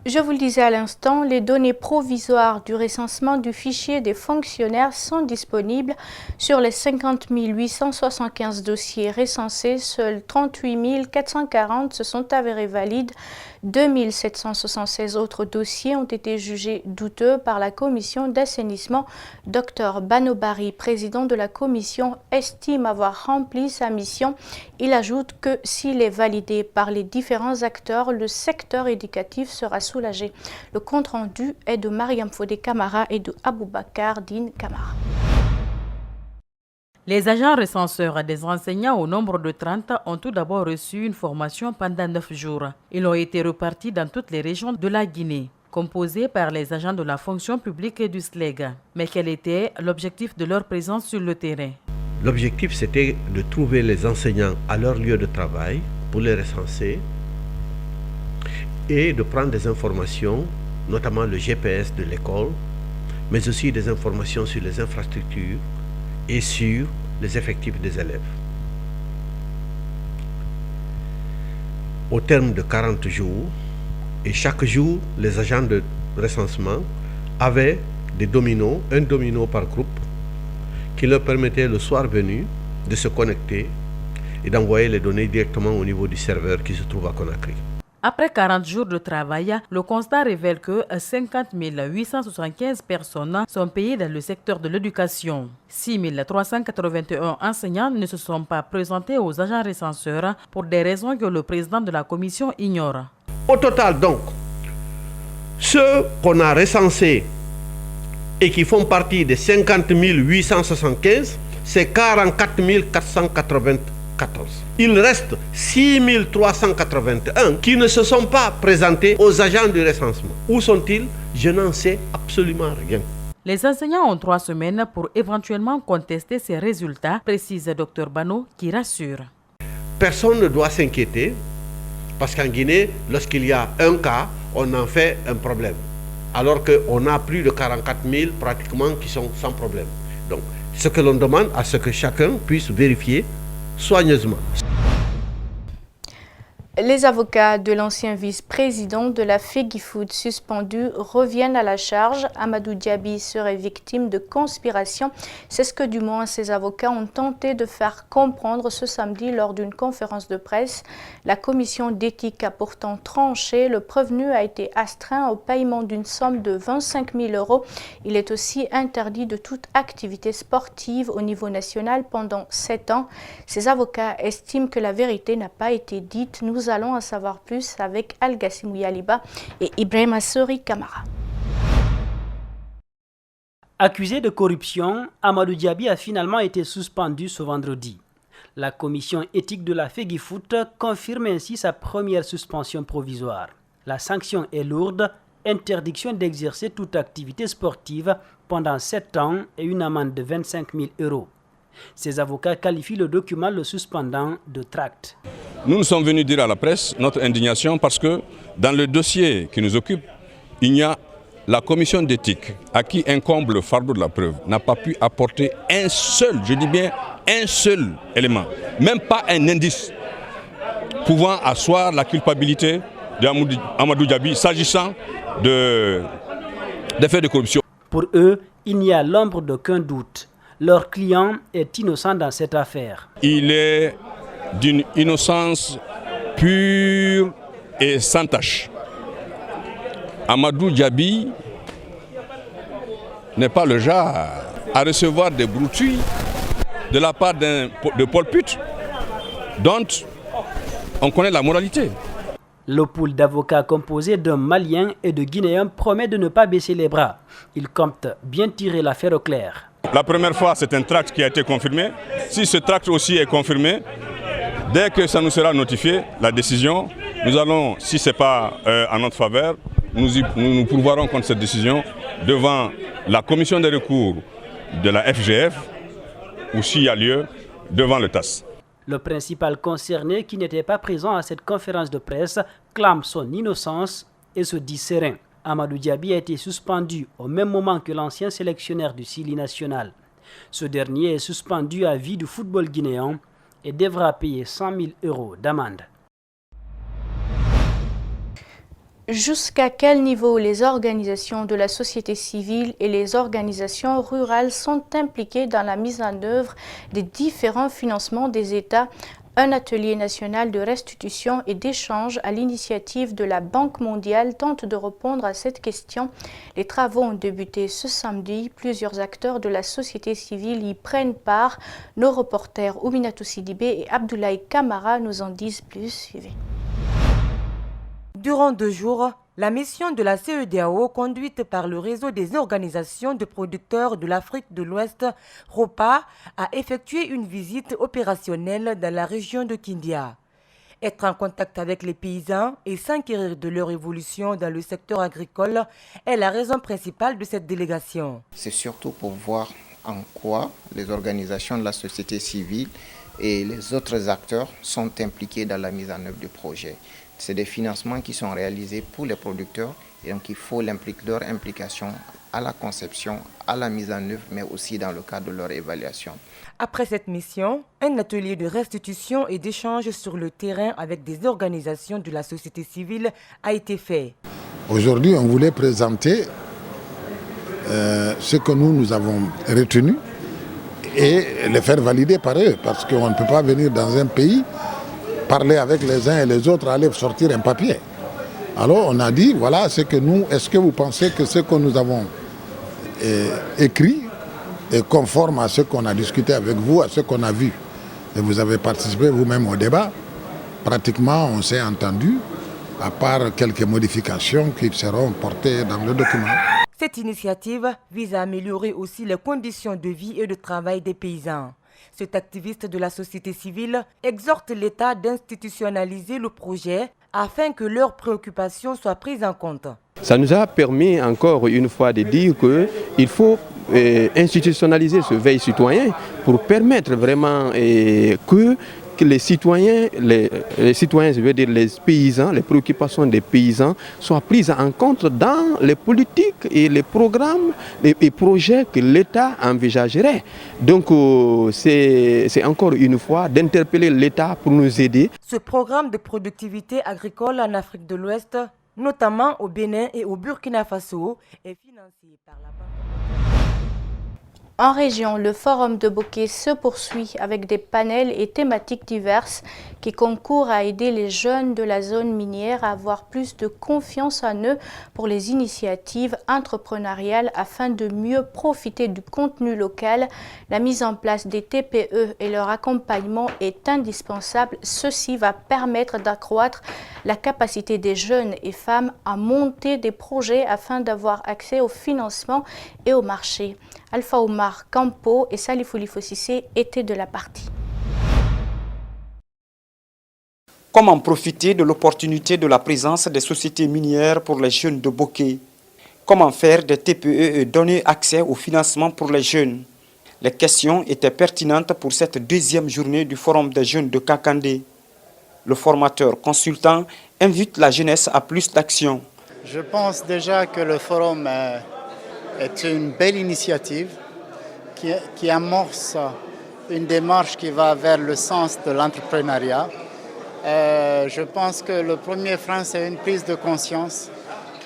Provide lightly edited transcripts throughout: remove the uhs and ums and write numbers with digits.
Je vous le disais à l'instant, les données provisoires du recensement du fichier des fonctionnaires sont disponibles. Sur les 50 875 dossiers recensés, seuls 38 440 se sont avérés valides. 2 776 autres dossiers ont été jugés douteux par la commission d'assainissement. Dr Banobari, président de la commission, estime avoir rempli sa mission. Il ajoute que s'il est validé par les différents acteurs, le secteur éducatif sera soulagé. Le compte-rendu est de Mariam Fodé Camara et de Aboubakar Din Camara. Les agents recenseurs des enseignants au nombre de 30 ont tout d'abord reçu une formation pendant 9 jours. Ils ont été repartis dans toutes les régions de la Guinée, composés par les agents de la fonction publique et du SLEG. Mais quel était l'objectif de leur présence sur le terrain? L'objectif, c'était de trouver les enseignants à leur lieu de travail pour les recenser et de prendre des informations, notamment le GPS de l'école, mais aussi des informations sur les infrastructures et sur les effectifs des élèves. Au terme de 40 jours, et chaque jour, les agents de recensement avaient des dominos, un domino par groupe, qui leur permettait le soir venu de se connecter et d'envoyer les données directement au niveau du serveur qui se trouve à Conakry. Après 40 jours de travail, le constat révèle que 50 875 personnes sont payées dans le secteur de l'éducation. 6 381 enseignants ne se sont pas présentés aux agents recenseurs pour des raisons que le président de la commission ignore. Au total donc, ceux qu'on a recensés et qui font partie des 50 875, c'est 44 494. Il reste 6 381 qui ne se sont pas présentés aux agents du recensement. Où sont-ils? Je n'en sais absolument rien. Les enseignants ont 3 semaines pour éventuellement contester ces résultats, précise Dr Bano, qui rassure. Personne ne doit s'inquiéter parce qu'en Guinée, lorsqu'il y a un cas, on en fait un problème. Alors qu'on a plus de 44 000 pratiquement qui sont sans problème. Donc, ce que l'on demande, à ce que chacun puisse vérifier soigneusement. Les avocats de l'ancien vice-président de la FEGIFOOT suspendu reviennent à la charge. Amadou Diaby serait victime de conspiration. C'est ce que du moins ses avocats ont tenté de faire comprendre ce samedi lors d'une conférence de presse. La commission d'éthique a pourtant tranché. Le prévenu a été astreint au paiement d'une somme de 25 000 €. Il est aussi interdit de toute activité sportive au niveau national pendant 7 ans. Ses avocats estiment que la vérité n'a pas été dite. Nous allons en savoir plus avec Al-Gassimou Yaliba et Ibrahim Assori Kamara. Accusé de corruption, Amadou Diaby a finalement été suspendu ce vendredi. La commission éthique de la FEGIFOOT confirme ainsi sa première suspension provisoire. La sanction est lourde, interdiction d'exercer toute activité sportive pendant 7 ans et une amende de 25 000 €. Ses avocats qualifient le document le suspendant de tract. Nous sommes venus dire à la presse notre indignation parce que dans le dossier qui nous occupe, il y a la commission d'éthique à qui incombe le fardeau de la preuve n'a pas pu apporter un seul, je dis bien un seul élément, même pas un indice pouvant asseoir la culpabilité d'Amadou Diaby s'agissant des faits de corruption. Pour eux, il n'y a l'ombre d'aucun doute. Leur client est innocent dans cette affaire. Il est d'une innocence pure et sans tache. Amadou Diaby n'est pas le genre à recevoir des broutilles de la part de Paul Put, dont on connaît la moralité. Le pool d'avocats composé d'un Malien et de Guinéens promet de ne pas baisser les bras. Il compte bien tirer l'affaire au clair. La première fois, c'est un tract qui a été confirmé. Si ce tract aussi est confirmé, dès que ça nous sera notifié, la décision, nous allons, si ce n'est pas en notre faveur, nous pourvoirons contre cette décision devant la commission des recours de la FGF ou s'il y a lieu, devant le TAS. Le principal concerné, qui n'était pas présent à cette conférence de presse, clame son innocence et se dit serein. Amadou Diaby a été suspendu au même moment que l'ancien sélectionneur du Sili national. Ce dernier est suspendu à vie du football guinéen et devra payer 100 000 € d'amende. Jusqu'à quel niveau les organisations de la société civile et les organisations rurales sont impliquées dans la mise en œuvre des différents financements des États? Un atelier national de restitution et d'échange à l'initiative de la Banque mondiale tente de répondre à cette question. Les travaux ont débuté ce samedi. Plusieurs acteurs de la société civile y prennent part. Nos reporters Ouminatou Sidibé et Abdoulaye Kamara nous en disent plus. Suivez. Durant 2 jours, la mission de la CEDEAO, conduite par le réseau des organisations de producteurs de l'Afrique de l'Ouest, ROPA, a effectué une visite opérationnelle dans la région de Kindia. Être en contact avec les paysans et s'inquiéter de leur évolution dans le secteur agricole est la raison principale de cette délégation. C'est surtout pour voir en quoi les organisations de la société civile et les autres acteurs sont impliqués dans la mise en œuvre du projet. C'est des financements qui sont réalisés pour les producteurs et donc il faut leur implication à la conception, à la mise en œuvre, mais aussi dans le cadre de leur évaluation. Après cette mission, un atelier de restitution et d'échange sur le terrain avec des organisations de la société civile a été fait. Aujourd'hui, on voulait présenter ce que nous avons retenu et le faire valider par eux, parce qu'on ne peut pas venir dans un pays parler avec les uns et les autres, aller sortir un papier. Alors on a dit, voilà, c'est que nous, est-ce que vous pensez que ce que nous avons écrit est conforme à ce qu'on a discuté avec vous, à ce qu'on a vu? Et vous avez participé vous-même au débat. Pratiquement, on s'est entendu, à part quelques modifications qui seront portées dans le document. Cette initiative vise à améliorer aussi les conditions de vie et de travail des paysans. Cet activiste de la société civile exhorte l'État d'institutionnaliser le projet afin que leurs préoccupations soient prises en compte. Ça nous a permis encore une fois de dire qu'il faut institutionnaliser ce veille citoyen pour permettre vraiment que les citoyens, je veux dire les paysans, les préoccupations des paysans soient prises en compte dans les politiques et les programmes et projets que l'État envisagerait. Donc c'est encore une fois d'interpeller l'État pour nous aider. Ce programme de productivité agricole en Afrique de l'Ouest, notamment au Bénin et au Burkina Faso, est financé par la Banque. En région, le forum de Boké se poursuit avec des panels et thématiques diverses qui concourent à aider les jeunes de la zone minière à avoir plus de confiance en eux pour les initiatives entrepreneuriales afin de mieux profiter du contenu local. La mise en place des TPE et leur accompagnement est indispensable. Ceci va permettre d'accroître la capacité des jeunes et femmes à monter des projets afin d'avoir accès au financement et au marché. Alpha Omar Campo et Salifou Lifosissé étaient de la partie. Comment profiter de l'opportunité de la présence des sociétés minières pour les jeunes de Boké? Comment faire des TPE et donner accès au financement pour les jeunes? Les questions étaient pertinentes pour cette deuxième journée du Forum des jeunes de Kakandé. Le formateur consultant invite la jeunesse à plus d'action. Je pense déjà que le forum est une belle initiative qui amorce une démarche qui va vers le sens de l'entrepreneuriat. Je pense que le premier frein, c'est une prise de conscience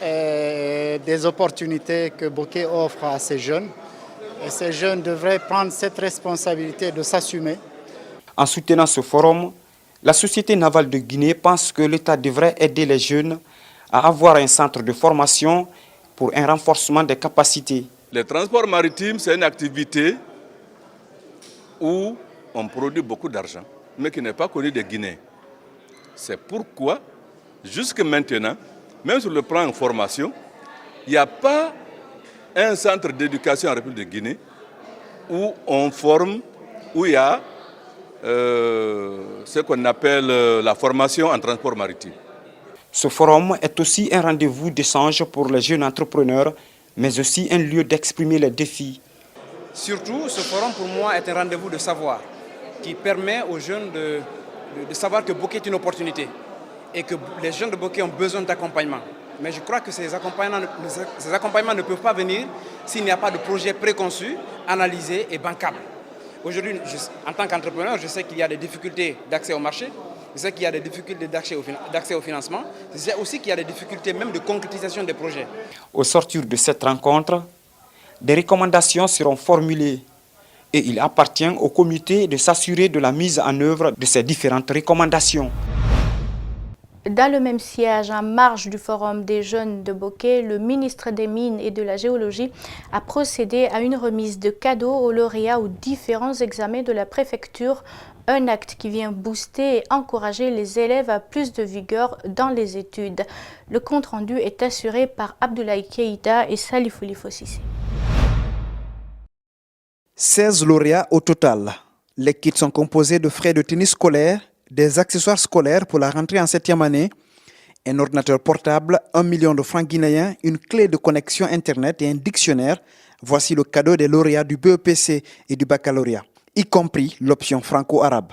des opportunités que Boké offre à ces jeunes. Et ces jeunes devraient prendre cette responsabilité de s'assumer. En soutenant ce forum, la Société navale de Guinée pense que l'État devrait aider les jeunes à avoir un centre de formation pour un renforcement des capacités. Le transport maritime, c'est une activité où on produit beaucoup d'argent, mais qui n'est pas connue des Guinéens. C'est pourquoi, jusque maintenant, même sur le plan de formation, il n'y a pas un centre d'éducation en République de Guinée où on forme, où il y a ce qu'on appelle la formation en transport maritime. Ce forum est aussi un rendez-vous d'échange pour les jeunes entrepreneurs, mais aussi un lieu d'exprimer les défis. Surtout, ce forum pour moi est un rendez-vous de savoir qui permet aux jeunes de savoir que Boké est une opportunité et que les jeunes de Boké ont besoin d'accompagnement. Mais je crois que ces accompagnements ne peuvent pas venir s'il n'y a pas de projet préconçu, analysé et bancable. Aujourd'hui, en tant qu'entrepreneur, je sais qu'il y a des difficultés d'accès au marché je sais qu'il y a des difficultés d'accès au financement, je sais aussi qu'il y a des difficultés même de concrétisation des projets. Au sortir de cette rencontre, des recommandations seront formulées et il appartient au comité de s'assurer de la mise en œuvre de ces différentes recommandations. Dans le même siège, en marge du Forum des jeunes de Bokeh, le ministre des Mines et de la Géologie a procédé à une remise de cadeaux aux lauréats aux différents examens de la préfecture, un acte qui vient booster et encourager les élèves à plus de vigueur dans les études. Le compte-rendu est assuré par Abdoulaye Keïta et Salifouli Fossissé. 16 lauréats au total. Les kits sont composés de frais de tennis scolaire, des accessoires scolaires pour la rentrée en 7e année, un ordinateur portable, 1 million de francs guinéens, une clé de connexion Internet et un dictionnaire. Voici le cadeau des lauréats du BEPC et du baccalauréat, y compris l'option franco-arabe.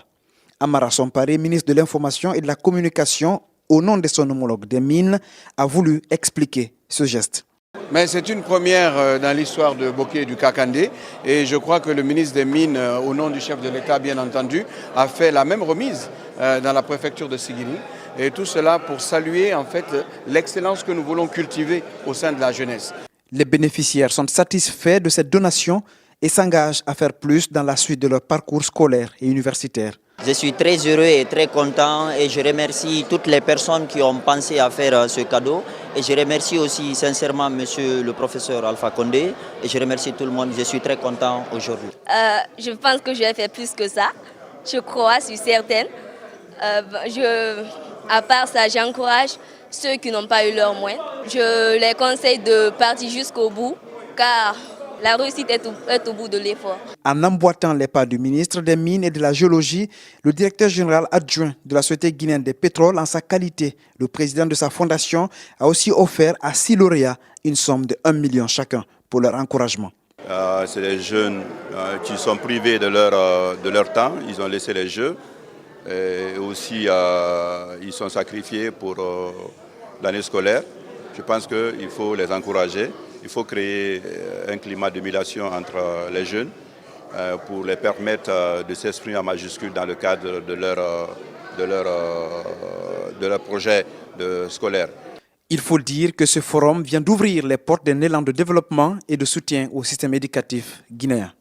Amara Somparé, ministre de l'Information et de la Communication, au nom de son homologue des Mines, a voulu expliquer ce geste. Mais c'est une première dans l'histoire de Bokeh et du Kakandé et je crois que le ministre des Mines, au nom du chef de l'État bien entendu, a fait la même remise dans la préfecture de Sigiri. Et tout cela pour saluer en fait l'excellence que nous voulons cultiver au sein de la jeunesse. Les bénéficiaires sont satisfaits de cette donation et s'engagent à faire plus dans la suite de leur parcours scolaire et universitaire. Je suis très heureux et très content et je remercie toutes les personnes qui ont pensé à faire ce cadeau. Et je remercie aussi sincèrement monsieur le professeur Alpha Condé et je remercie tout le monde. Je suis très content aujourd'hui. Je pense que je vais faire plus que ça. Je crois, je suis certaine. À part ça, j'encourage ceux qui n'ont pas eu leurs moyens. Je les conseille de partir jusqu'au bout car la réussite est au bout de l'effort. En emboîtant les pas du ministre des Mines et de la Géologie, le directeur général adjoint de la Société guinéenne des pétroles, en sa qualité de président de sa fondation, a aussi offert à 6 lauréats une somme de 1 million chacun pour leur encouragement. C'est des jeunes qui sont privés de leur temps, ils ont laissé les jeux et aussi ils sont sacrifiés pour l'année scolaire. Je pense qu'il faut les encourager. Il faut créer un climat d'émulation entre les jeunes pour les permettre de s'exprimer en majuscule dans le cadre de leur projet scolaire. Il faut dire que ce forum vient d'ouvrir les portes d'un élan de développement et de soutien au système éducatif guinéen.